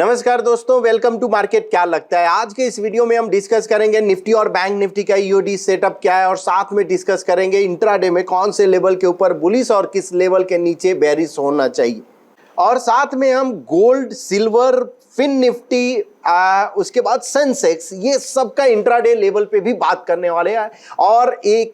नमस्कार दोस्तों, welcome to market. क्या लगता है आज के इस वीडियो में हम डिस्कस करेंगे निफ्टी और बैंक निफ्टी का ईओडी सेटअप क्या है और साथ में डिस्कस करेंगे इंट्राडे में कौन से लेवल के ऊपर बुलिश और किस लेवल के नीचे बेरिश होना चाहिए। और साथ में हम गोल्ड, सिल्वर, फिन निफ्टी, उसके बाद सेंसेक्स, ये सब का इंट्राडे लेवल पे भी बात करने वाले हैं और एक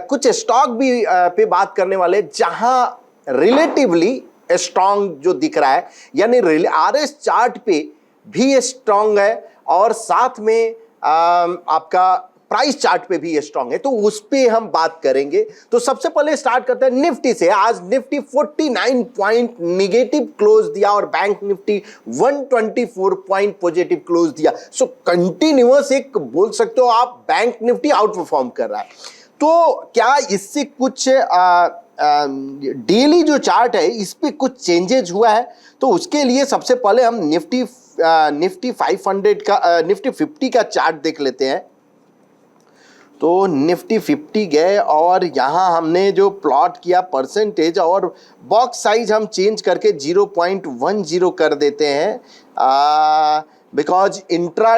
कुछ स्टॉक भी पे बात करने वाले जहां रिलेटिवली स्ट्रॉन्ग जो दिख रहा है, यानी आरएस चार्ट पे भी स्ट्रॉन्ग है और साथ में आपका प्राइस चार्ट पे भी स्ट्रॉन्ग है, तो उस पे हम बात करेंगे। तो सबसे पहले स्टार्ट करते हैं निफ्टी से। आज निफ्टी 49 पॉइंट निगेटिव क्लोज दिया और bank Nifty 124 point positive close दिया। सो कंटिन्यूअस एक बोल सकते हो आप बैंक निफ्टी आउट परफॉर्म कर रहा है। तो क्या इससे कुछ डेली जो चार्ट है इस पे कुछ चेंजेस हुआ है? तो उसके लिए सबसे पहले हम निफ्टी 500 का निफ्टी 50 का चार्ट देख लेते हैं। तो निफ्टी 50 गए और यहाँ हमने जो प्लॉट किया परसेंटेज और बॉक्स साइज हम चेंज करके 0.10 कर देते हैं, बिकॉज इंट्रा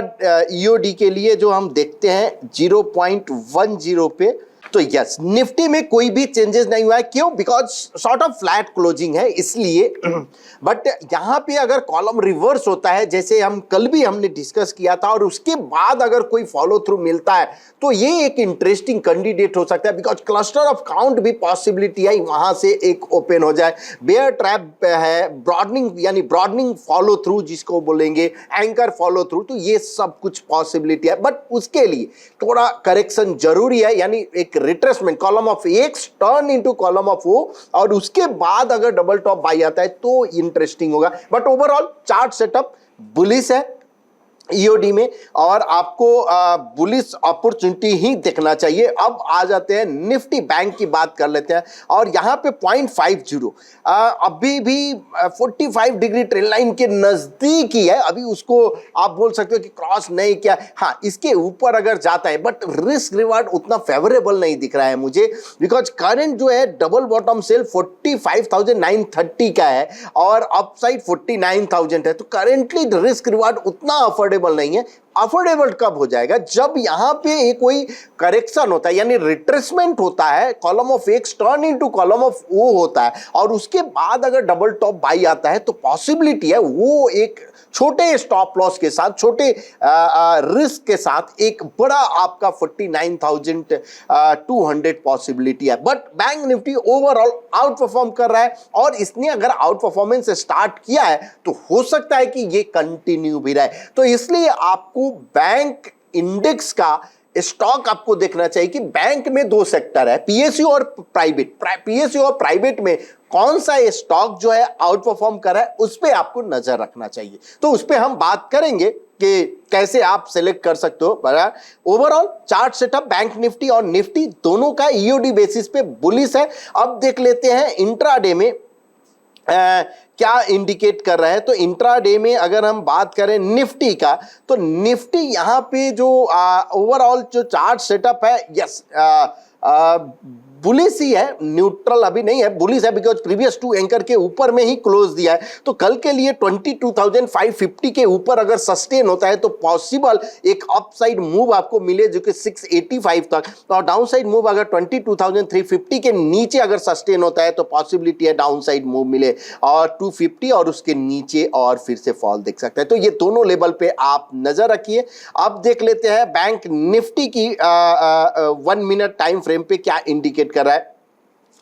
ईओडी के लिए जो हम देखते हैं 0.10 पे। तो यस, निफ्टी में कोई भी चेंजेस नहीं हुआ है। क्यों? Because sort of flat closing है इसलिए। बट यहाँ पे अगर कॉलम रिवर्स होता है, जैसे हम कल भी हमने डिस्कस किया था, और उसके बाद अगर कोई फॉलो थ्रू मिलता है तो ये एक इंटरेस्टिंग कैंडिडेट हो सकता है, बिकॉज क्लस्टर ऑफ काउंट भी पॉसिबिलिटी है वहां से एक ओपन हो जाए। बेयर ट्रैप है, ब्रॉडनिंग यानी ब्रॉडनिंग फॉलो थ्रू जिसको बोलेंगे, एंकर फॉलो थ्रू, तो ये सब कुछ पॉसिबिलिटी है। बट उसके लिए थोड़ा करेक्शन जरूरी है, यानी एक retracement, column of X turn into column of O, और उसके बाद अगर डबल टॉप बाई आता है तो इंटरेस्टिंग होगा। But overall chart setup bullish है ईओडी में और आपको बुलिश अपॉर्चुनिटी ही देखना चाहिए। अब आ जाते हैं निफ्टी बैंक की बात कर लेते हैं और यहां पे 0.50 अभी भी 45 डिग्री ट्रेंड लाइन के नजदीक ही है। अभी उसको आप बोल सकते हो कि क्रॉस नहीं किया, हाँ इसके ऊपर अगर जाता है, बट रिस्क रिवार्ड उतना फेवरेबल नहीं दिख रहा है मुझे, बिकॉज करंट जो है डबल बॉटम सेल 45,930 का है और अपसाइड 49,000 है। तो करेंटली रिस्क रिवार्ड उतना अफोर्डेबल नहीं है। अफोर्डेबल कब हो जाएगा? जब यहां पे कोई करेक्शन होता है, यानी रिट्रेसमेंट होता है, column of X turn into column of O होता है, और उसके बाद अगर डबल टॉप बाई आता है तो पॉसिबिलिटी है वो एक छोटे स्टॉप लॉस के साथ, छोटे रिस्क के साथ एक बड़ा आपका 49,200 पॉसिबिलिटी है। But bank Nifty overall out perform कर रहा है और इसने अगर आउट परफॉर्मेंस स्टार्ट किया है तो हो सकता है कि ये कंटिन्यू भी रहे। तो इसलिए आपको बैंक इंडेक्स का स्टॉक आपको देखना चाहिए कि बैंक में दो सेक्टर है, पीएसयू और प्राइवेट। पीएसयू और प्राइवेट में कौन सा स्टॉक जो है आउट परफॉर्म कर रहा है उस पे आपको नजर रखना चाहिए। तो उस पे हम बात करेंगे कि कैसे आप सिलेक्ट कर सकते हो। Overall chart setup bank Nifty और निफ्टी दोनों का ईओडी बेसिस पे बुलिश है। अब देख लेते हैं इंट्राडे में क्या इंडिकेट कर रहा है। तो इंट्राडे में अगर हम बात करें निफ्टी का, तो निफ्टी यहां पे जो ओवरऑल जो चार्ट सेटअप है, यस बुलिश ही है, न्यूट्रल अभी नहीं है, बुलिश है, बिकॉज प्रीवियस टू एंकर के ऊपर में ही क्लोज दिया है। तो कल के लिए 22,550 के ऊपर अगर सस्टेन होता है तो पॉसिबल एक अपसाइड मूव आपको मिले जो कि 685 तक, और डाउनसाइड मूव अगर 22,350 के नीचे अगर सस्टेन होता है तो पॉसिबिलिटी है डाउनसाइड मूव मिले और 250 और उसके नीचे और फिर से फॉल देख सकता है। तो ये दोनों लेवल पे आप नजर रखिए। अब देख लेते हैं बैंक निफ्टी की 1 मिनट टाइम फ्रेम पे क्या इंडिकेट कर रहा है।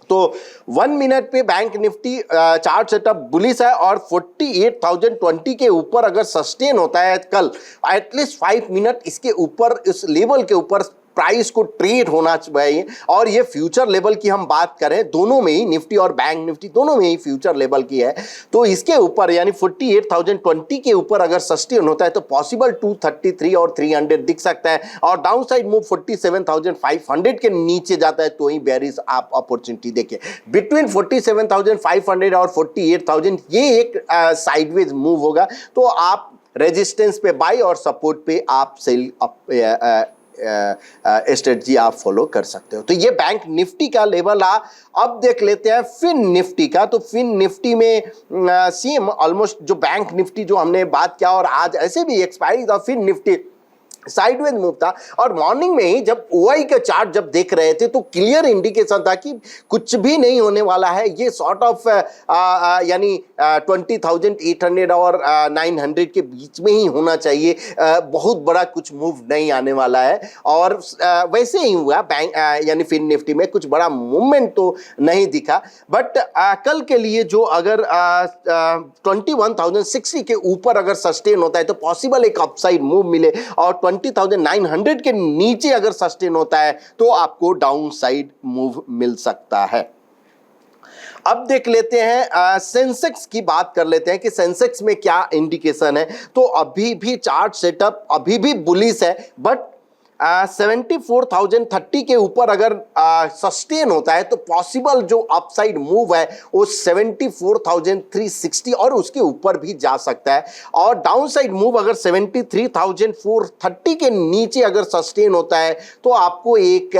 तो 1 मिनट पे bank Nifty chart setup bullish है और 48,020 के ऊपर अगर सस्टेन होता है कल, एटलीस्ट 5 मिनट इसके ऊपर, इस लेवल के ऊपर प्राइस को ट्रेड होना चाहिए। और ये फ्यूचर लेवल की हम बात करें, दोनों में ही निफ्टी और बैंक निफ्टी दोनों में ही फ्यूचर लेवल की है, तो इसके ऊपर यानी 48,020 के ऊपर अगर सस्टेन होता है तो पॉसिबल 233 और 300 दिख सकता है, और डाउन साइड मूव 47,500 के नीचे जाता है तो ही बेरिश आप अपॉर्चुनिटी देखें। बिटवीन 47,500 और 48,000 ये एक साइडवेज मूव होगा, तो आप रेजिस्टेंस पे बाई और सपोर्ट पे आप सेल स्ट्रेटजी आप फॉलो कर सकते हो। तो ये बैंक निफ्टी का लेवल आ। अब देख लेते हैं फिन निफ्टी का। तो फिन निफ्टी में सेम ऑलमोस्ट जो बैंक निफ्टी जो हमने बात किया और आज ऐसे भी एक्सपायरी था, फिन निफ्टी साइडवेज मूव था और मॉर्निंग में ही जब ओआई का चार्ट जब देख रहे थे तो क्लियर इंडिकेशन था कि कुछ भी नहीं होने वाला है। ये सॉर्ट ऑफ यानी 20,800 और 900 के बीच में ही होना चाहिए। बहुत बड़ा कुछ मूव नहीं आने वाला है और वैसे ही हुआ। बैंक यानी फिन निफ्टी में कुछ बड़ा मूवमेंट तो नहीं दिखा, बट कल के लिए जो अगर 21,060 के ऊपर अगर सस्टेन होता है तो पॉसिबल एक अपसाइड मूव मिले और 20,900 के नीचे अगर सस्टेन होता है तो आपको डाउन साइड मूव मिल सकता है। अब देख लेते हैं सेंसेक्स की बात कर लेते हैं कि सेंसेक्स में क्या इंडिकेशन है। तो अभी भी चार्ट सेटअप अभी भी बुलिश है, बट 74,030 के ऊपर अगर सस्टेन होता है तो पॉसिबल जो अपसाइड मूव है वो 74,360 और उसके ऊपर भी जा सकता है। और डाउनसाइड मूव अगर 73,430 के नीचे अगर सस्टेन होता है तो आपको एक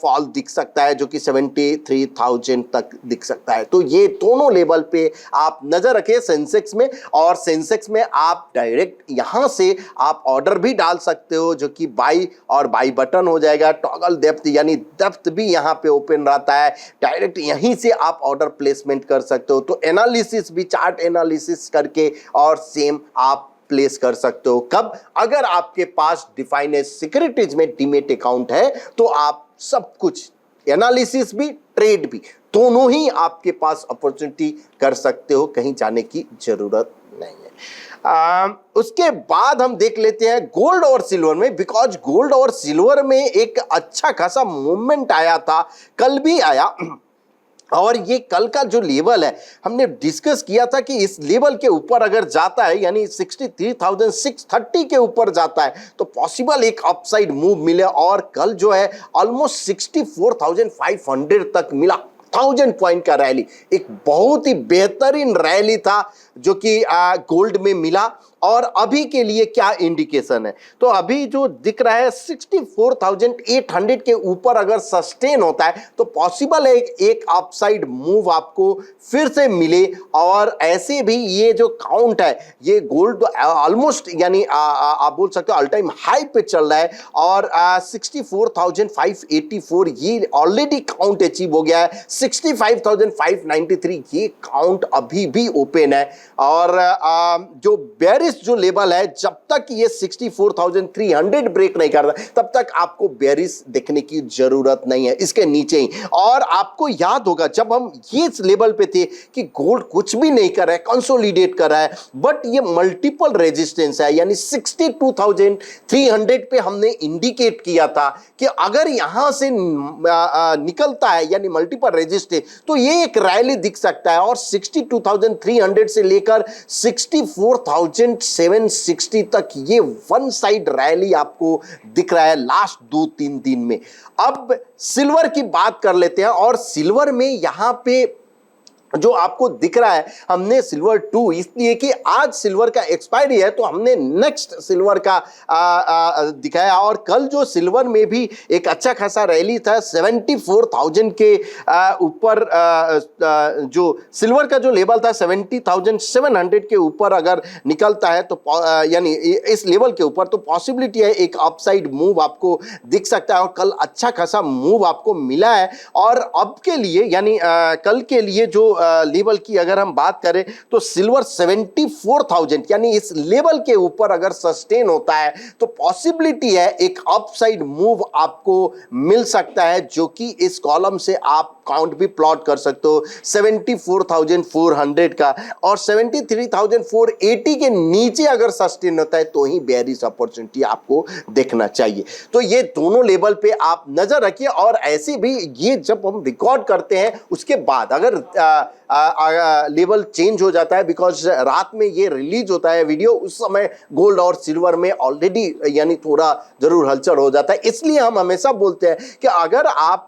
फॉल दिख सकता है जो कि 73,000 तक दिख सकता है। तो ये दोनों लेवल पे आप नजर रखें सेंसेक्स में। और सेंसेक्स में आप डायरेक्ट यहां से आप ऑर्डर भी डाल सकते हो जो कि बाई और बाई बटन हो जाएगा। टॉगल डेप्थ यानी डेप्थ भी यहां पे ओपन रहता है, डायरेक्ट यहीं से आप ऑर्डर प्लेसमेंट कर सकते हो। तो एनालिसिस भी चार्ट एनालिसिस करके और सेम आप प्लेस कर सकते हो। कब? अगर आपके पास डिफाइनेड सिक्योरिटीज में डीमेट अकाउंट है तो आप सब कुछ एनालिसिस भी ट्रेड भी दोनों ही आपके पास अपॉर्चुनिटी कर सकते हो, कहीं जाने की जरूरत नहीं है। उसके बाद हम देख लेते हैं गोल्ड और सिल्वर में, बिकॉज गोल्ड और सिल्वर में एक अच्छा खासा मूवमेंट आया था, कल भी आया। और ये कल का जो लेवल है हमने डिस्कस किया था कि इस लेवल के ऊपर अगर जाता है यानी 63,630 के ऊपर जाता है तो पॉसिबल एक अपसाइड मूव मिले। और कल जो है ऑलमोस्ट 64,500 तक मिला। 1000 पॉइंट का रैली, एक बहुत ही बेहतरीन रैली था जो कि गोल्ड में मिला। और अभी के लिए क्या इंडिकेशन है? तो अभी जो दिख रहा है 64,800 के ऊपर अगर सस्टेन होता है तो पॉसिबल है एक अपसाइड मूव आपको फिर से मिले। और ऐसे भी ये जो काउंट है ये गोल्ड ऑलमोस्ट यानी आप बोल सकते हो ऑल टाइम हाई पे चल रहा है और 64,584 ये ऑलरेडी काउंट अचीव हो गया है। 65,593 ये काउंट अभी भी ओपन है। और जो बेरिश जो लेवल है जब तक ये 64,300 ब्रेक नहीं करता तब तक आपको बेरिश देखने की जरूरत नहीं है, इसके नीचे ही। और आपको याद होगा जब हम ये लेवल पे थे कि गोल्ड कुछ भी नहीं कर रहा है, कंसोलिडेट कर रहा है, बट ये मल्टीपल रेजिस्टेंस है यानी 62,300 पे हमने इंडिकेट किया था कि अगर यहां से निकलता है यानी मल्टीपल रेजिस्टेंस तो ये एक रैली दिख सकता है। और 62,300 से लेकर 64,760 तक ये वन साइड रैली आपको दिख रहा है लास्ट 2-3 दिन में। अब सिल्वर की बात कर लेते हैं और सिल्वर में यहां पे जो आपको दिख रहा है हमने सिल्वर 2 इसलिए कि आज सिल्वर का एक्सपायरी है तो हमने नेक्स्ट सिल्वर का दिखाया। और कल जो सिल्वर में भी एक अच्छा खासा रैली था 74,000 के ऊपर जो सिल्वर का जो लेवल था 70,700 के ऊपर अगर निकलता है तो यानी इस लेवल के ऊपर तो पॉसिबिलिटी है एक अपसाइड मूव आपको दिख सकता है। और कल अच्छा खासा मूव आपको मिला है। और अब के लिए यानी कल के लिए जो लेवल की अगर हम बात करें तो सिल्वर 74,000 यानी इस लेवल के ऊपर अगर सस्टेन होता है तो पॉसिबिलिटी है एक अपसाइड मूव आपको मिल सकता है जो कि इस कॉलम से आप काउंट भी प्लॉट कर सकते हो 74,400 का। और 73,480 के नीचे अगर सस्टेन होता है तो ही बेयरिश अपॉर्चुनिटी आपको देखना चाहिए। तो ये दोनों लेवल पे आप नजर रखिए। और ऐसे भी ये जब हम रिकॉर्ड करते हैं उसके बाद अगर लेवल चेंज हो जाता है, बिकॉज रात में ये रिलीज होता है वीडियो, उस समय गोल्ड और सिल्वर में ऑलरेडी यानी थोड़ा जरूर हलचल हो जाता है। इसलिए हम हमेशा बोलते हैं कि अगर आप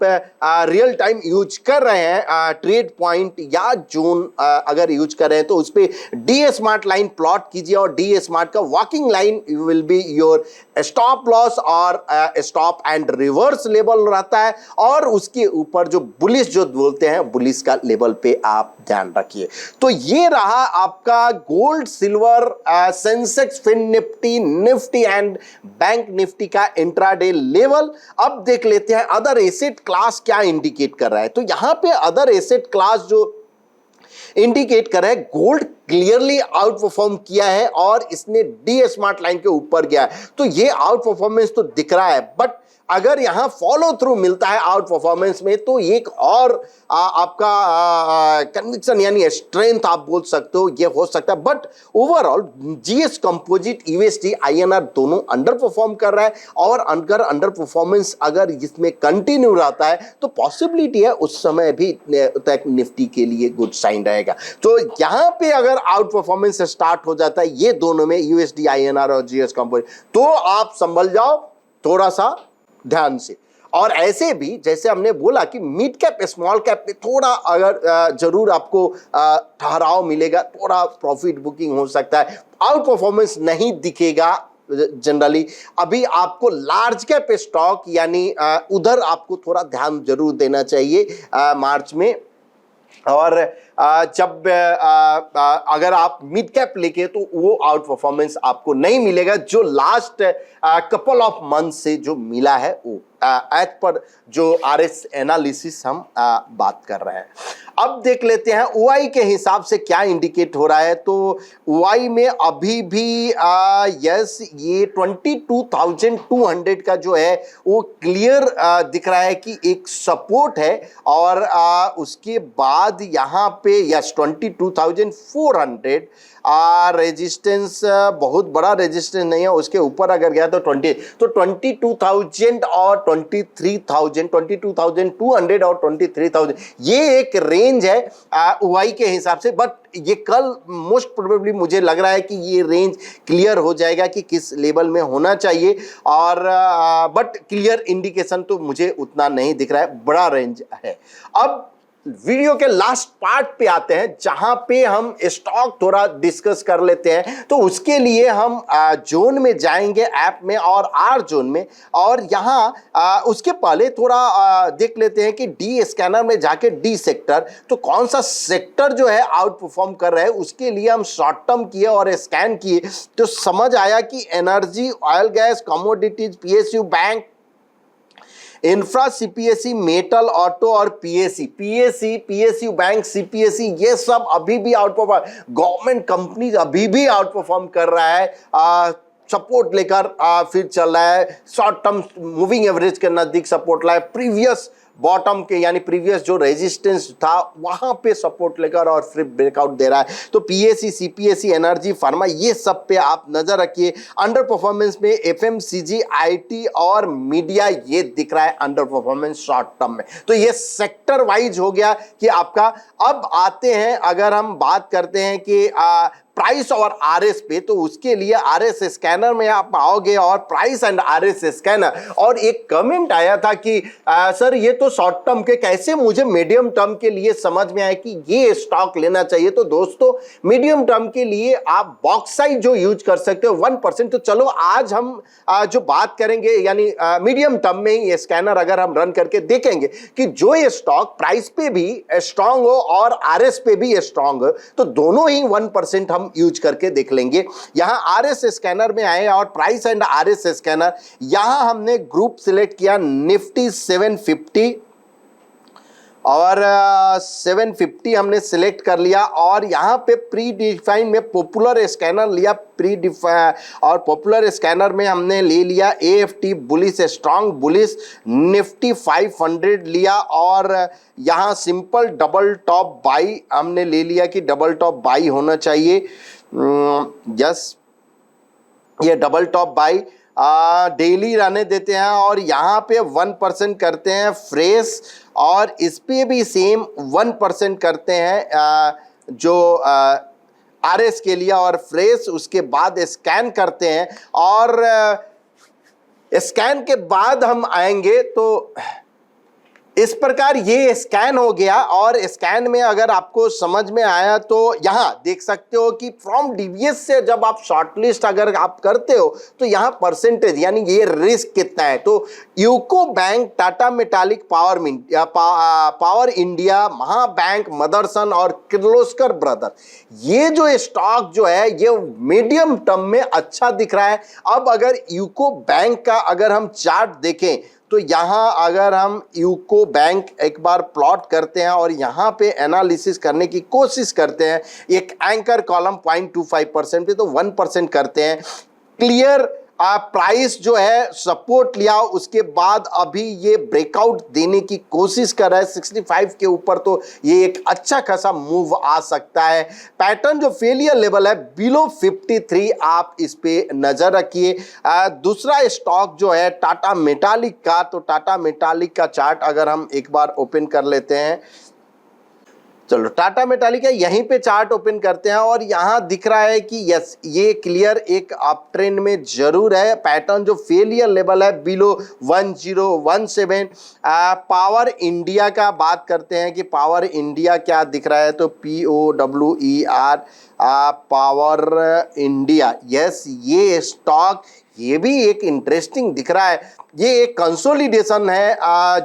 रियल टाइम यूज कर रहे हैं ट्रेड पॉइंट या जोन अगर यूज कर रहे हैं तो उस पर डी स्मार्ट लाइन प्लॉट कीजिए, और डी स्मार्ट का walking line will be your stop loss और स्टॉप एंड रिवर्स लेवल रहता है, और उसके ऊपर जो बुलिश जो बोलते हैं बुलिश का लेवल पे आप ध्यान रखिए। तो ये रहा आपका gold, silver, Sensex, fin Nifty, Nifty and bank Nifty का इंट्राडे लेवल। अब देख लेते हैं अदर एसेट क्लास क्या इंडिकेट कर रहा है। तो यहां पे अदर एसेट क्लास जो इंडिकेट कर रहा है, गोल्ड क्लियरली आउट परफॉर्म किया है और इसने डी स्मार्ट लाइन के ऊपर गया है, तो ये आउट परफॉर्मेंस तो दिख रहा है। बट अगर यहां फॉलो थ्रू मिलता है आउट परफॉर्मेंस में तो एक और आपका कन्विक्शन यानी स्ट्रेंथ आप बोल सकते हो, ये हो सकता है। But overall GS composite, USD, INR दोनों अंडर परफॉर्म कर रहा है, और अगर अंडर परफॉर्मेंस अगर इसमें कंटिन्यू रहता है तो पॉसिबिलिटी है उस समय भी तक निफ्टी के लिए गुड साइन रहेगा। तो यहां पे अगर आउट परफॉर्मेंस स्टार्ट हो जाता है ये दोनों में, यूएसडी, आईएनआर और जीएस कंपोजिट, तो आप संभल जाओ थोड़ा सा ध्यान से। और ऐसे भी जैसे हमने बोला कि मिड कैप स्मॉल कैप में थोड़ा अगर जरूर आपको ठहराव मिलेगा, थोड़ा प्रॉफिट बुकिंग हो सकता है, आउट परफॉर्मेंस नहीं दिखेगा जनरली। अभी आपको लार्ज कैप स्टॉक यानी उधर आपको थोड़ा ध्यान जरूर देना चाहिए मार्च में। और जब अगर आप मिड कैप लेके तो वो आउट परफॉर्मेंस आपको नहीं मिलेगा जो लास्ट कपल ऑफ मंथ से जो मिला है वो एज पर जो आरएस एनालिसिस हम बात कर रहे हैं। अब देख लेते हैं ओआई के हिसाब से क्या इंडिकेट हो रहा है। तो ओआई में अभी भी यस ये 22,200 का जो है वो क्लियर दिख रहा है कि एक सपोर्ट है, और उसके बाद यहाँ पे यस 22,400 रेजिस्टेंस, बहुत बड़ा रेजिस्टेंस नहीं है, उसके ऊपर अगर गया तो 22,000 और 23,000, 22,200 और 23,000 ये एक रेंज है ओआई के हिसाब से। बट ये कल मोस्ट प्रोबेबली मुझे लग रहा है कि ये रेंज क्लियर हो जाएगा कि किस लेवल में होना चाहिए, और बट क्लियर इंडिकेशन तो मुझे उतना नहीं दिख रहा है, बड़ा रेंज है। अब वीडियो के लास्ट पार्ट पे आते हैं जहां पे हम स्टॉक थोड़ा डिस्कस कर लेते हैं। तो उसके लिए हम जोन में जाएंगे ऐप में और आर जोन में, और यहां उसके पहले थोड़ा देख लेते हैं कि डी स्कैनर में जाके डी सेक्टर, तो कौन सा सेक्टर जो है आउट परफॉर्म कर रहा है। उसके लिए हम शॉर्ट टर्म किए और स्कैन किए तो समझ आया कि energy, oil gas, commodities, PSU, bank, infra, CPSE, metal, auto और पीएसयू, बैंक, सीपीएसई ये सब अभी भी आउट परफॉर्म, गवर्नमेंट कंपनीज अभी भी आउट परफॉर्म कर रहा है, सपोर्ट लेकर फिर चल रहा है, शॉर्ट टर्म मूविंग एवरेज के नजदीक सपोर्ट लाए, प्रीवियस बॉटम के यानी प्रीवियस जो रेजिस्टेंस था वहां पे सपोर्ट लेकर और फिर ब्रेकआउट दे रहा है। तो पीएससी, सीपीएससी, एनर्जी, फार्मा ये सब पे आप नजर रखिए। अंडर परफॉर्मेंस में एफएमसीजी, आईटी और मीडिया ये दिख रहा है अंडर परफॉर्मेंस शॉर्ट टर्म में। तो ये सेक्टर वाइज हो गया कि आपका। अब आते हैं अगर हम बात करते हैं कि प्राइस और आरएस पे, तो उसके लिए आरएस स्कैनर में आप आओगे और प्राइस एंड आरएस स्कैनर, और एक कमेंट आया था कि सर ये तो शॉर्ट टर्म के, कैसे मुझे मीडियम टर्म के लिए समझ में आया कि ये स्टॉक लेना चाहिए। तो दोस्तों मीडियम टर्म के लिए आप बॉक्साइट जो यूज कर सकते हो 1%। तो चलो आज हम जो बात करेंगे यानी मीडियम टर्म में ही ये स्कैनर अगर हम रन करके देखेंगे कि जो ये स्टॉक प्राइस पे भी स्ट्रांग हो और आरएस पे भी स्ट्रांग हो, तो दोनों ही 1% हम यूज करके देख लेंगे। यहां आरएस स्कैनर में आए और प्राइस एंड आरएस स्कैनर, यहां हमने ग्रुप सिलेक्ट किया निफ्टी 750 और 750 हमने सिलेक्ट कर लिया, और यहां पे प्री डिफाइन में पॉपुलर स्कैनर लिया, प्री डिफाइन और पॉपुलर स्कैनर में हमने ले लिया AFT bullish, strong bullish, Nifty 500 लिया, और यहां सिंपल डबल टॉप बाई हमने ले लिया कि डबल टॉप बाई होना चाहिए। यस ये डबल टॉप बाई डेली रहने देते हैं और यहाँ पे 1% करते हैं फ्रेश, और इस पे भी सेम 1% करते हैं जो RS के लिए और फ्रेश। उसके बाद स्कैन करते हैं और स्कैन के बाद हम आएंगे तो इस प्रकार ये स्कैन हो गया। और स्कैन में अगर आपको समझ में आया तो यहां देख सकते हो कि फ्रॉम डीवीएस से जब आप शॉर्टलिस्ट अगर आप करते हो तो यहां परसेंटेज यानी ये रिस्क कितना है। तो UCO bank, Tata metallic, power India, Mahabank, Motherson और किर्लोस्कर ब्रदर, ये जो स्टॉक जो है ये मीडियम टर्म में अच्छा दिख रहा है। अब अगर यूको बैंक का अगर हम चार्ट देखें तो यहां अगर हम यूको बैंक एक बार प्लॉट करते हैं और यहां पे एनालिसिस करने की कोशिश करते हैं, एक एंकर कॉलम 0.25% पे तो 1% करते हैं। क्लियर प्राइस जो है सपोर्ट लिया, उसके बाद अभी ये ब्रेकआउट देने की कोशिश कर रहा है 65 के ऊपर, तो ये एक अच्छा खासा मूव आ सकता है। पैटर्न जो फेलियर लेवल है बिलो 53, आप इस पे नजर रखिए। दूसरा स्टॉक जो है टाटा मेटालिक का, तो टाटा मेटालिक का चार्ट अगर हम एक बार ओपन कर लेते हैं, चलो टाटा मेटालिक है, यहीं पे चार्ट ओपन करते हैं और यहां दिख रहा है कि यस ये क्लियर एक अप ट्रेंड में जरूर है। पैटर्न जो फेलियर लेवल है बिलो 1017। पावर इंडिया का बात करते हैं कि पावर इंडिया क्या दिख रहा है, तो POWER पावर इंडिया, यस ये स्टॉक ये भी एक इंटरेस्टिंग दिख रहा है। ये एक कंसोलिडेशन है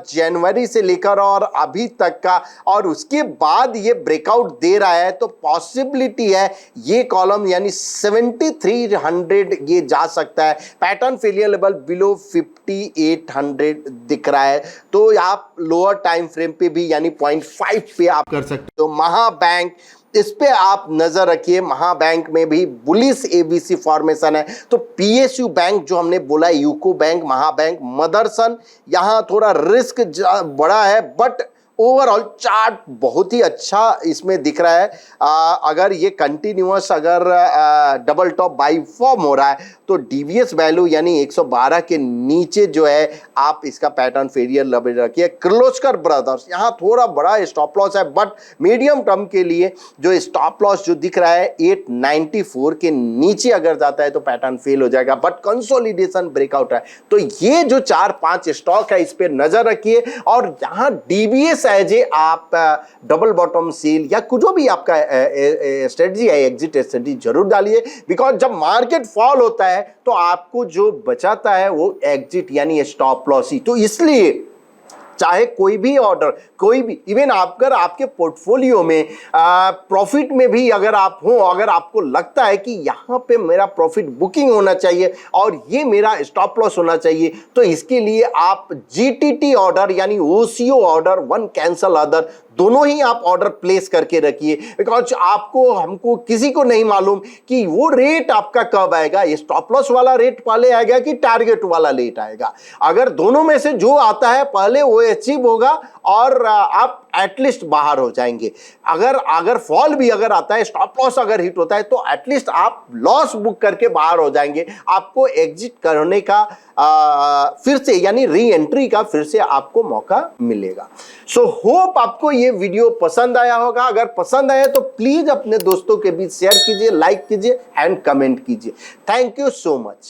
जनवरी से लेकर और अभी तक का, और उसके बाद ये ब्रेकआउट दे रहा है, तो पॉसिबिलिटी है ये कॉलम यानी 7300 ये जा सकता है। पैटर्न फेलियर लेवल बिलो 5800 दिख रहा है, तो आप लोअर टाइम फ्रेम पे भी यानी 0.5 पे आप कर सकते हो। महाबैंक, इस पे आप नजर रखिए, महाबैंक में भी बुलिश ABC फॉर्मेशन है। तो PSU बैंक जो हमने बोला, यूको बैंक, महाबैंक, मदरसन, यहां थोड़ा रिस्क बड़ा है, बट ओवरऑल चार्ट बहुत ही अच्छा इसमें दिख रहा है। अगर ये कंटिन्यूअस अगर डबल टॉप बाई फॉर्म हो रहा है तो डीवीएस वैल्यू यानी 112 के नीचे जो है आप इसका पैटर्न फेलियर लेवल रखिए। किर्लोस्कर ब्रदर्स, यहाँ थोड़ा बड़ा स्टॉप लॉस है, बट मीडियम टर्म के लिए जो स्टॉप लॉस जो दिख रहा है 894 के नीचे अगर जाता है तो पैटर्न फेल हो जाएगा, बट कंसोलिडेशन ब्रेकआउट है। तो ये जो 4-5 स्टॉक है इस पे नजर रखिए। और यहाँ डीवीएस एज ए आप डबल बॉटम सेल या कुछ भी आपका स्ट्रेटजी है, एग्जिट स्ट्रेटजी जरूर डालिए, बिकॉज जब मार्केट फॉल होता है तो आपको जो बचाता है वो एग्जिट यानी स्टॉप लॉस ही। तो इसलिए चाहे कोई भी ऑर्डर, कोई भी इवन अगर आपके पोर्टफोलियो में प्रॉफिट में भी अगर आप हो, अगर आपको लगता है कि यहाँ पे मेरा प्रॉफिट बुकिंग होना चाहिए और ये मेरा स्टॉप लॉस होना चाहिए, तो इसके लिए आप GTT ऑर्डर यानी OCO order, one cancel other, दोनों ही आप ऑर्डर प्लेस करके रखिए। बिकॉज आपको, हमको, किसी को नहीं मालूम कि वो रेट आपका कब आएगा, ये स्टॉप लॉस वाला रेट पहले आएगा कि टारगेट वाला रेट आएगा। अगर दोनों में से जो आता है पहले वो अचीव होगा और आप एटलीस्ट बाहर हो जाएंगे। अगर फॉल भी अगर आता है, स्टॉप लॉस अगर हिट होता है, तो एटलीस्ट आप लॉस बुक करके बाहर हो जाएंगे। आपको एग्जिट करने का फिर से यानी री एंट्री का फिर से आपको मौका मिलेगा। सो होप आपको ये वीडियो पसंद आया होगा। अगर पसंद आया तो प्लीज अपने दोस्तों के बीच शेयर कीजिए, लाइक कीजिए एंड कमेंट कीजिए। Thank you so much.